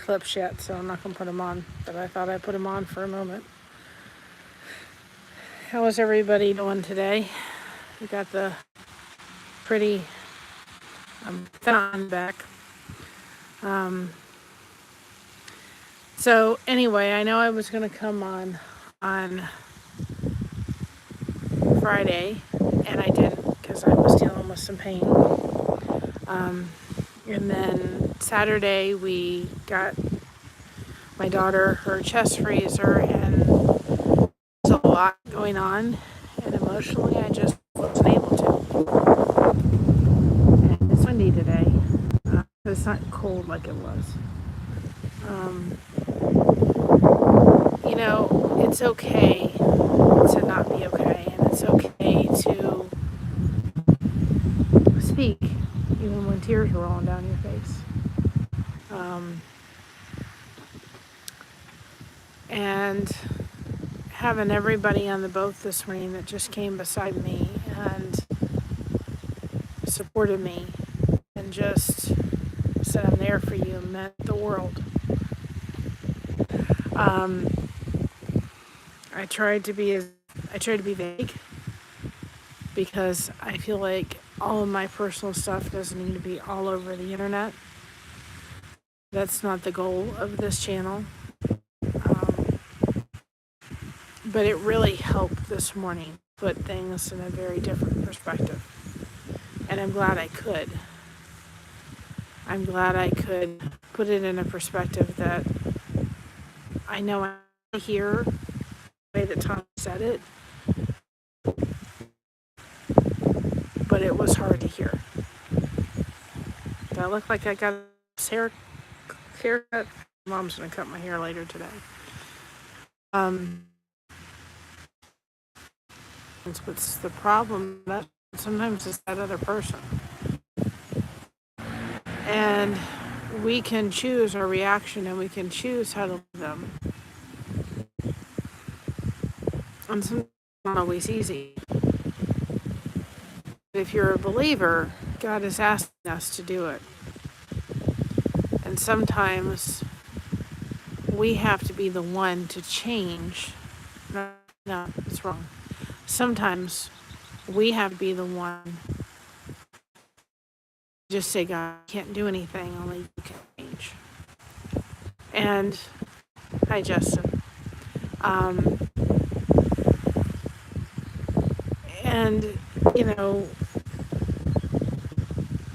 clips yet, so I'm not going to put them on, but I thought I'd put them on for a moment. How is everybody doing today? We got the pretty fountain back. So anyway, I know I was going to come on Friday, and I didn't because I was dealing with some pain. And then Saturday we got my daughter her chest freezer, and there's a lot going on, and emotionally I just wasn't able to. And it's windy today. It's not cold like it was. It's okay to not be okay, and it's okay to speak even when tears are rolling down your face. And having everybody on the boat this morning that just came beside me and supported me and just said, I'm there for you, meant the world. I tried to be vague because I feel like all of my personal stuff doesn't need to be all over the internet. That's not the goal of this channel. But it really helped this morning put things in a very different perspective. And I'm glad I could. I'm glad I could put it in a perspective that I know I hear the way that Tom said it, but it was hard to hear. Do I look like I got a haircut? Mom's gonna cut my hair later today. What's the problem? That sometimes it's that other person. And we can choose our reaction, and we can choose how to live them. And sometimes it's not always easy. If you're a believer, God is asking us to do it. And sometimes we have to be the one to change. No, it's wrong. Sometimes we have to be the one to just say, God, I can't do anything, only you can change. And hi, Justin. And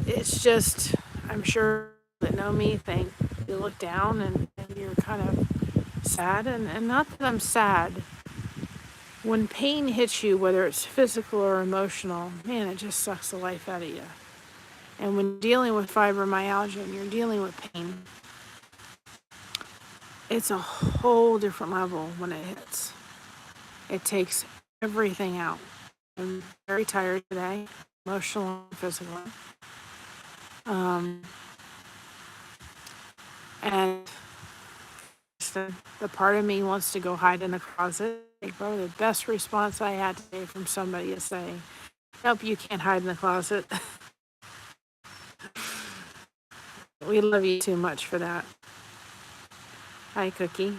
it's just, I'm sure that know me think you look down and you're kind of sad, and not that I'm sad. When pain hits you, whether it's physical or emotional, man, it just sucks the life out of you. And when dealing with fibromyalgia and you're dealing with pain, it's a whole different level when it hits. It takes everything out. I'm very tired today, emotionally and physically. And the part of me wants to go hide in the closet. Probably the best response I had today from somebody is saying, nope, you can't hide in the closet. We love you too much for that. Hi, Cookie.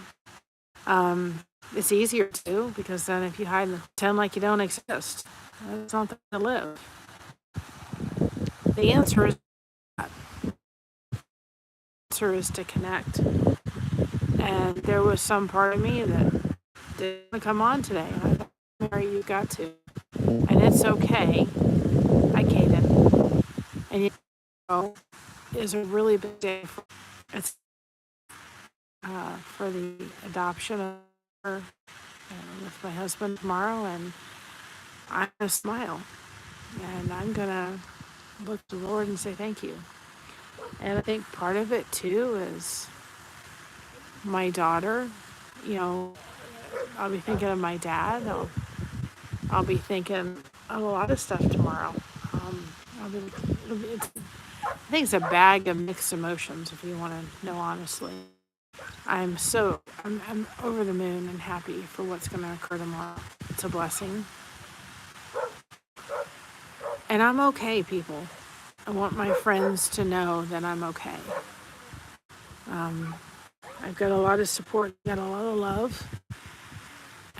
It's easier to, because then if you hide and pretend like you don't exist, it's not the way to live. The answer is that. The answer is to connect. And there was some part of me that didn't come on today. I thought, Mary, you got to. And it's okay. I gave it. And is a really big day for the adoption of her with my husband tomorrow, and I'm gonna smile, and I'm gonna look to the Lord and say thank you. And I think part of it too is my daughter. I'll be thinking of my dad. I'll be thinking of a lot of stuff tomorrow. I think it's a bag of mixed emotions, if you want to know honestly. I'm over the moon and happy for what's going to occur tomorrow. It's a blessing. And I'm okay, people. I want my friends to know that I'm okay. I've got a lot of support, got a lot of love.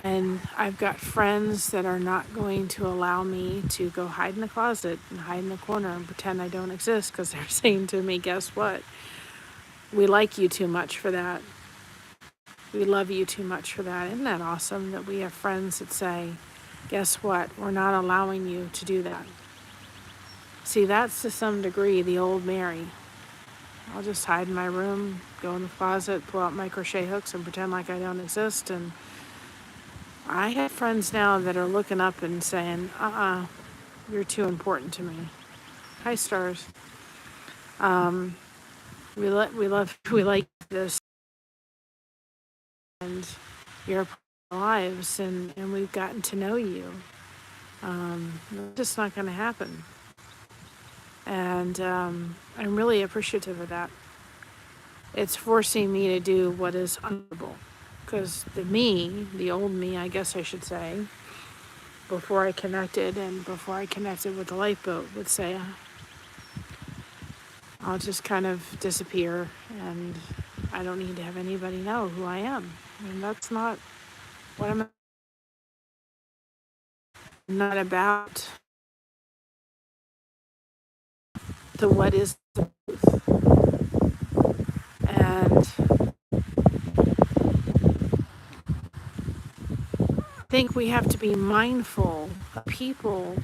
And I've got friends that are not going to allow me to go hide in the closet and hide in the corner and pretend I don't exist, because they're saying to me, guess what? We like you too much for that. We love you too much for that. Isn't that awesome that we have friends that say, guess what? We're not allowing you to do that. See, that's to some degree the old Mary. I'll just hide in my room, go in the closet, pull out my crochet hooks and pretend like I don't exist. And I have friends now that are looking up and saying, you're too important to me. Hi, stars. We like this, and you're a part of our lives, and we've gotten to know you. It's just not going to happen. And I'm really appreciative of that. It's forcing me to do what is honorable. Because the old me, I guess I should say, before I connected with the lifeboat, would say, I'll just kind of disappear and I don't need to have anybody know who I am. And that's not what I'm not about. The what is the truth. And I think we have to be mindful of people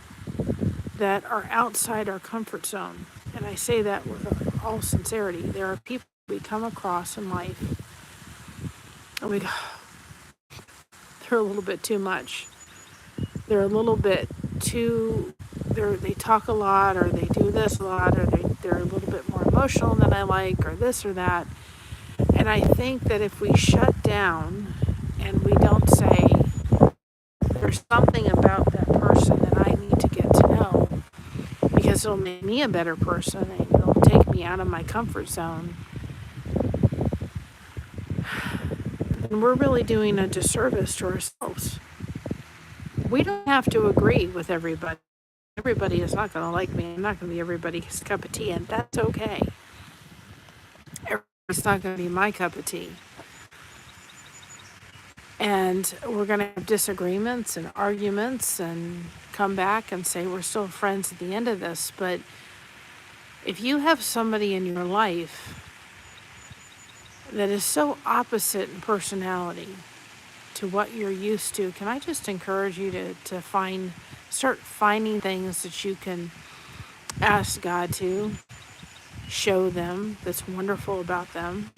that are outside our comfort zone. And I say that with all sincerity. There are people we come across in life and we go, they're a little bit too much. They're a little bit too, they talk a lot, or they do this a lot, or they're a little bit more emotional than I like, or this or that. And I think that if we shut down and we don't say, there's something about that person that I need to get to know, because it'll make me a better person and it'll take me out of my comfort zone, then we're really doing a disservice to ourselves. We don't have to agree with everybody. Everybody is not going to like me. I'm not going to be everybody's cup of tea, and that's okay. It's not going to be my cup of tea. And we're going to have disagreements and arguments and come back and say we're still friends at the end of this. But if you have somebody in your life that is so opposite in personality to what you're used to, can I just encourage you to start finding things that you can ask God to show them that's wonderful about them,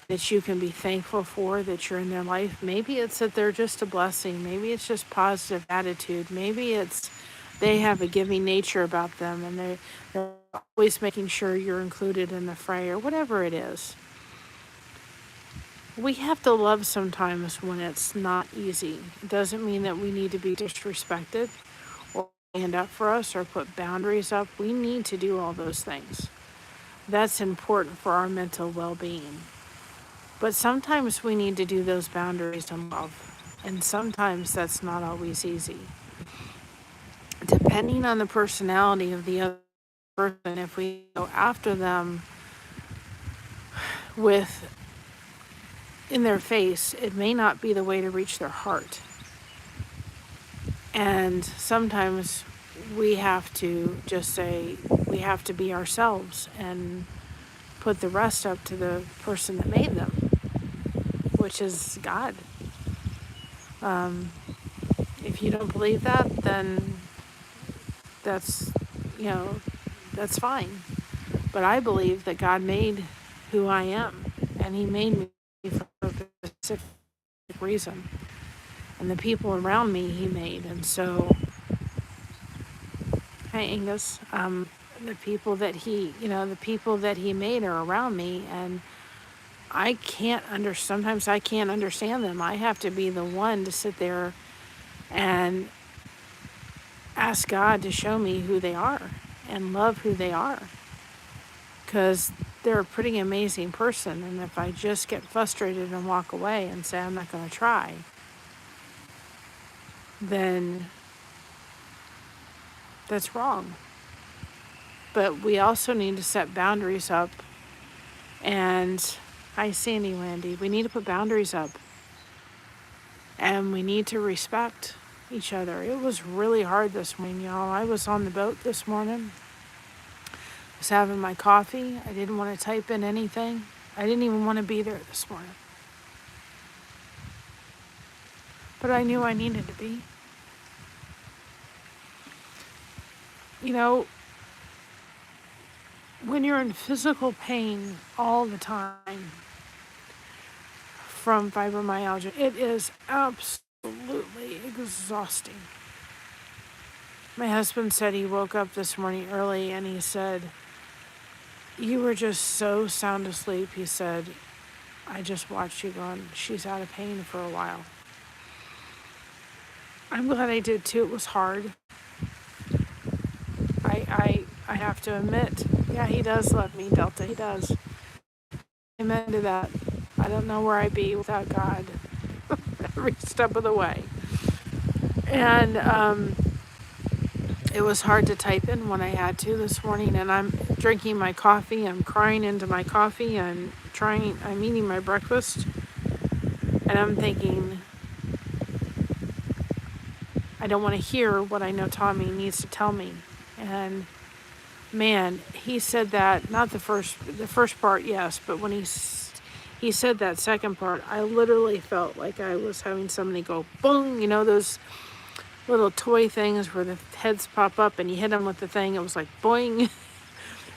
that you can be thankful for, that you're in their life. Maybe it's that they're just a blessing. Maybe it's just positive attitude. Maybe it's they have a giving nature about them and they're always making sure you're included in the fray, or whatever it is. We have to love sometimes when it's not easy. It doesn't mean that we need to be disrespected or stand up for us or put boundaries up. We need to do all those things. That's important for our mental well-being. But sometimes we need to do those boundaries in love. And sometimes that's not always easy. Depending on the personality of the other person, if we go after them with in their face, it may not be the way to reach their heart. And sometimes we have to just say, we have to be ourselves and put the rest up to the person that made them, which is God. If you don't believe that, then that's fine. But I believe that God made who I am, and He made me for a specific reason. And the people around me He made. And so, hi Angus, the people that He made are around me, and sometimes I can't understand them. I have to be the one to sit there and ask God to show me who they are and love who they are. Because they're a pretty amazing person, and if I just get frustrated and walk away and say I'm not going to try, then that's wrong. But we also need to set boundaries up and Hi, Sandy Landy. We need to put boundaries up, and we need to respect each other. It was really hard this morning, y'all. I was on the boat this morning. I was having my coffee. I didn't want to type in anything. I didn't even want to be there this morning. But I knew I needed to be. You know, when you're in physical pain all the time from fibromyalgia, it is absolutely exhausting. My husband said he woke up this morning early and he said, "You were just so sound asleep." He said, "I just watched you going, she's out of pain for a while." I'm glad I did too. It was hard. I have to admit, yeah, he does love me, Delta. He does. Amen to that. I don't know where I'd be without God every step of the way. And it was hard to type in when I had to this morning, and I'm drinking my coffee, I'm crying into my coffee, I'm eating my breakfast, and I'm thinking, I don't want to hear what I know Tommy needs to tell me. And man, he said that, not the first part, yes, but when he said that second part, I literally felt like I was having somebody go boom, you know, those little toy things where the heads pop up and you hit them with the thing. It was like boing.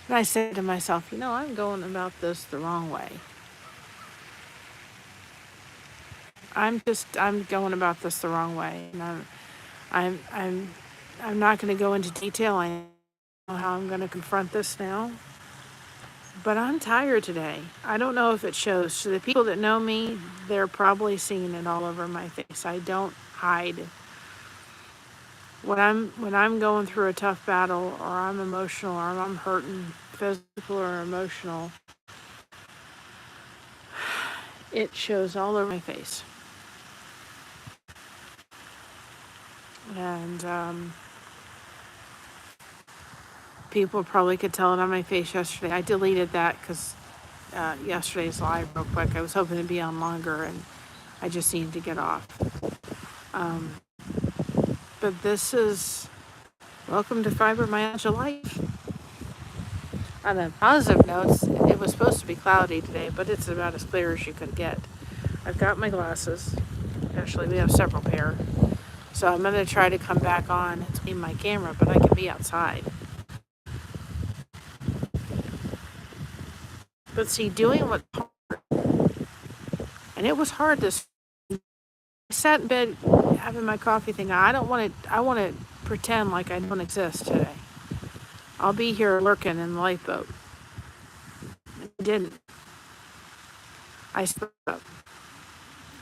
And I said to myself, you know, I'm going about this the wrong way. I'm going about this the wrong way. And I'm not going to go into detail. I know how I'm going to confront this now. But I'm tired today. I don't know if it shows. To the people that know me, they're probably seeing it all over my face. I don't hide. When I'm going through a tough battle, or I'm emotional, or I'm hurting, physical or emotional, it shows all over my face. And people probably could tell it on my face yesterday. I deleted that because yesterday's live real quick. I was hoping to be on longer, and I just needed to get off. But this is welcome to Fibromyalgia Life. On a positive note, it was supposed to be cloudy today, but it's about as clear as you could get. I've got my glasses. Actually, we have several pair. So I'm going to try to come back on and clean my camera, but I can be outside. But see, doing what's hard, and it was hard this. I sat in bed having my coffee thing. I want to pretend like I don't exist today. I'll be here lurking in the lifeboat. I didn't. I spoke up.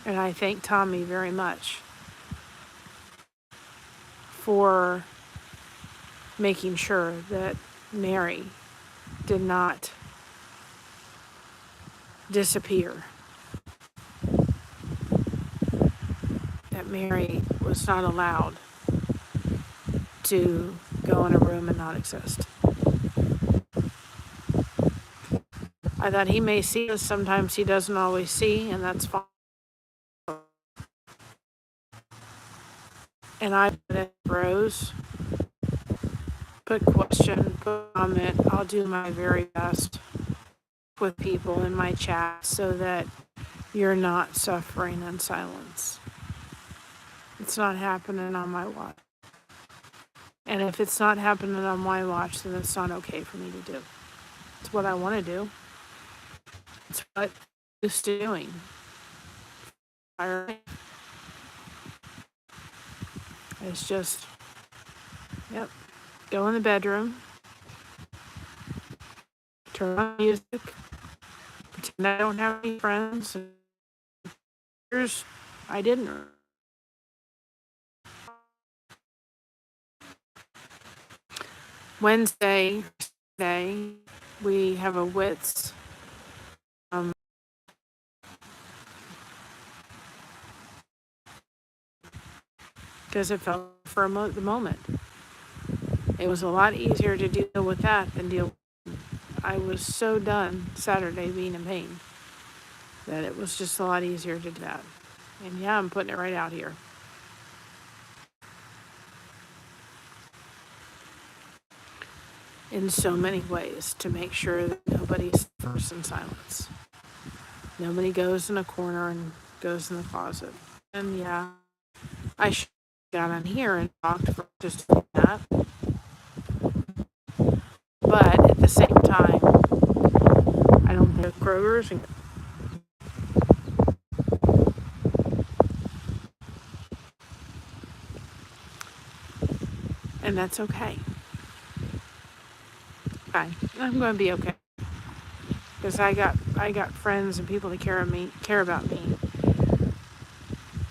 And I thank Tommy very much for making sure that Mary did not disappear. That Mary was not allowed to go in a room and not exist. I thought he may see us, sometimes he doesn't always see, and that's fine. And I put Rose, put question, put comment. I'll do my very best with people in my chat so that you're not suffering in silence. It's not happening on my watch. And if it's not happening on my watch, then it's not okay for me to do. It's what I want to do. It's what I'm used to doing. It's just, yep, go in the bedroom, turn on music, pretend I don't have any friends. I didn't. Wednesday, we have a WITS. Because it felt for the moment. It was a lot easier to deal with that than deal with. I was so done Saturday being in pain. that it was just a lot easier to do that. And yeah, I'm putting it right out here. In so many ways to make sure that nobody suffers in silence. Nobody goes in a corner and goes in the closet. And yeah, I should have got on here and talked for just that. But at the same time, I don't think Kroger's and that's okay. Okay, I'm going to be okay because I got friends and people that care about me,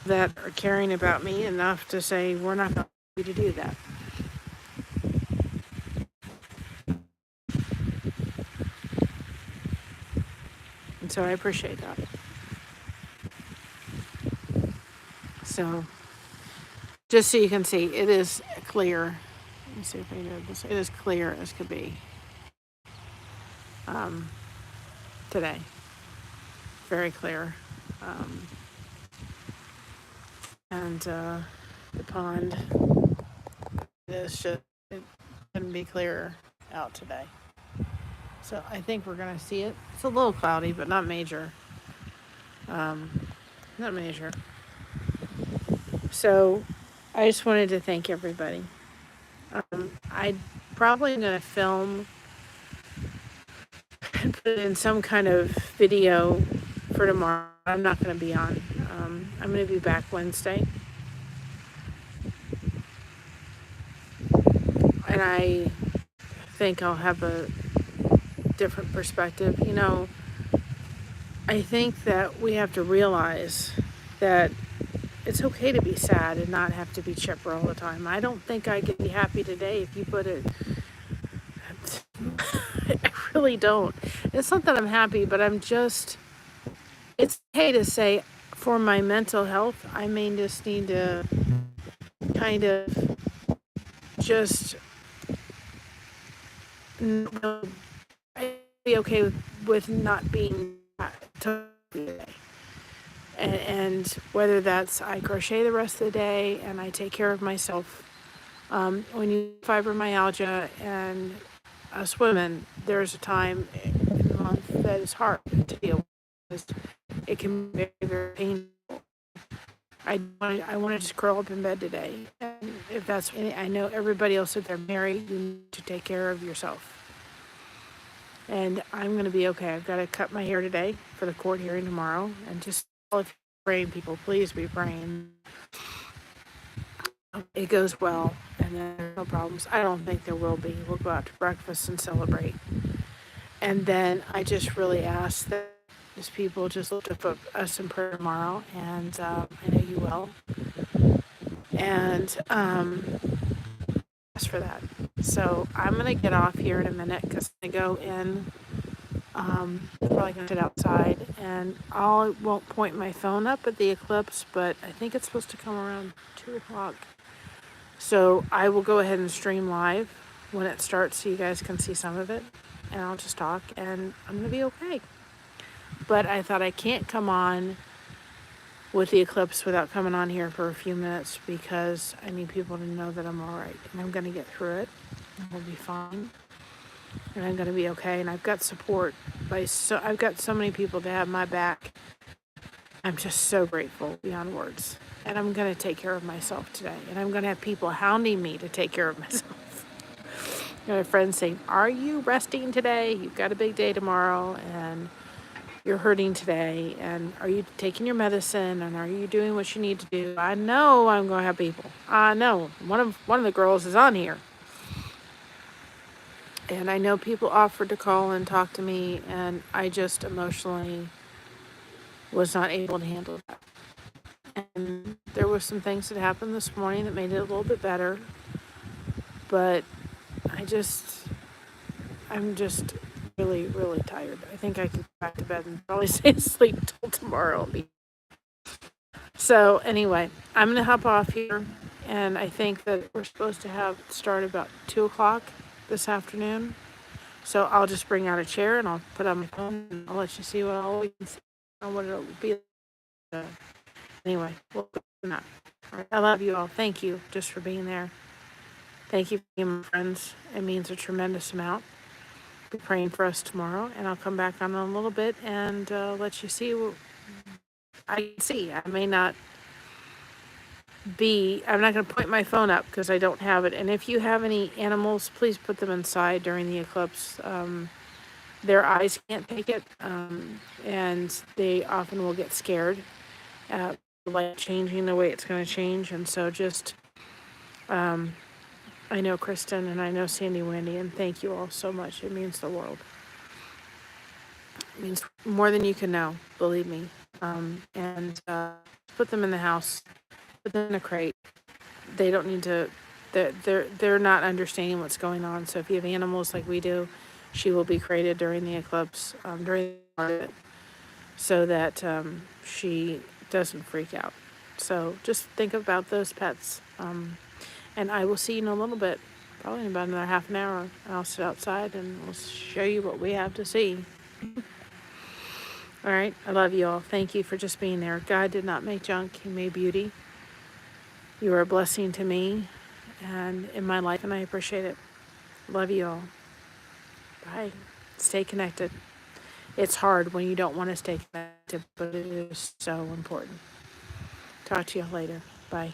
that are caring about me enough to say we're not going to do that. And so I appreciate that. So just so you can see, it is clear. Let me see if I can do this. It is clear as could be today. Very clear. And the pond is just, it couldn't be clearer out today. So I think we're going to see it. It's a little cloudy, but not major. Not major. So I just wanted to thank everybody. I probably am going to film and put it in some kind of video for tomorrow. I'm not going to be on. I'm going to be back Wednesday. And I think I'll have a different perspective. You know, I think that we have to realize that it's okay to be sad and not have to be chipper all the time. I don't think I could be happy today if you put it. I really don't. It's not that I'm happy, but it's okay to say for my mental health, I may just need to kind of just I'd be okay with not being today. And whether that's I crochet the rest of the day and I take care of myself. When you have fibromyalgia and us women, there's a time in the month that is hard to deal with. It can be very, very painful. I want to just curl up in bed today. And if that's, I know everybody else, if they're married, you need to take care of yourself. And I'm going to be okay. I've got to cut my hair today for the court hearing tomorrow. And just, if you're praying, people, please be praying. It goes well, and there's no problems. I don't think there will be. We'll go out to breakfast and celebrate. And then I just really ask that just people just lift up us in prayer tomorrow, and I know you will. And ask for that. So I'm going to get off here in a minute because I go in. Probably going to sit outside, and I won't point my phone up at the eclipse, but I think it's supposed to come around 2 o'clock. So I will go ahead and stream live when it starts so you guys can see some of it, and I'll just talk, and I'm going to be okay. But I thought I can't come on with the eclipse without coming on here for a few minutes because I need people to know that I'm all right, and I'm going to get through it, and we'll be fine, and I'm going to be okay, and I've got support. I've got so many people that have my back. I'm just so grateful beyond words. And I'm going to take care of myself today. And I'm going to have people hounding me to take care of myself. I have friends saying, are you resting today? You've got a big day tomorrow and you're hurting today. And are you taking your medicine? And are you doing what you need to do? I know I'm going to have people. I know. One of the girls is on here. And I know people offered to call and talk to me. And I just emotionally was not able to handle that. And there were some things that happened this morning that made it a little bit better. But I'm just really, really tired. I think I could go back to bed and probably stay asleep till tomorrow. So anyway, I'm going to hop off here. And I think that we're supposed to start about 2 o'clock this afternoon. So I'll just bring out a chair and I'll put on my phone and I'll let you see what all we can see. on what it'll be. Anyway, we'll not. All right, I love you all. Thank you just for being there. Thank you for being my friends. It means a tremendous amount. Be praying for us tomorrow, and I'll come back on in a little bit and let you see what I can see. I may not I'm not going to point my phone up because I don't have it. And if you have any animals, please put them inside during the eclipse. Their eyes can't take it, and they often will get scared at the light changing the way it's going to change. And so just, I know Kristen and I know Sandy Wendy, and thank you all so much. It means the world. It means more than you can know, believe me. And put them in the house, put them in a crate. They don't need to, they're not understanding what's going on. So if you have animals like we do, she will be crated during the eclipse, during part of it, so that she doesn't freak out. So just think about those pets. And I will see you in a little bit, probably in about another half an hour. I'll sit outside and we'll show you what we have to see. All right, I love you all. Thank you for just being there. God did not make junk, He made beauty. You are a blessing to me and in my life, and I appreciate it. Love you all. Bye. Stay connected. It's hard when you don't want to stay connected, but it is so important. Talk to you later. Bye.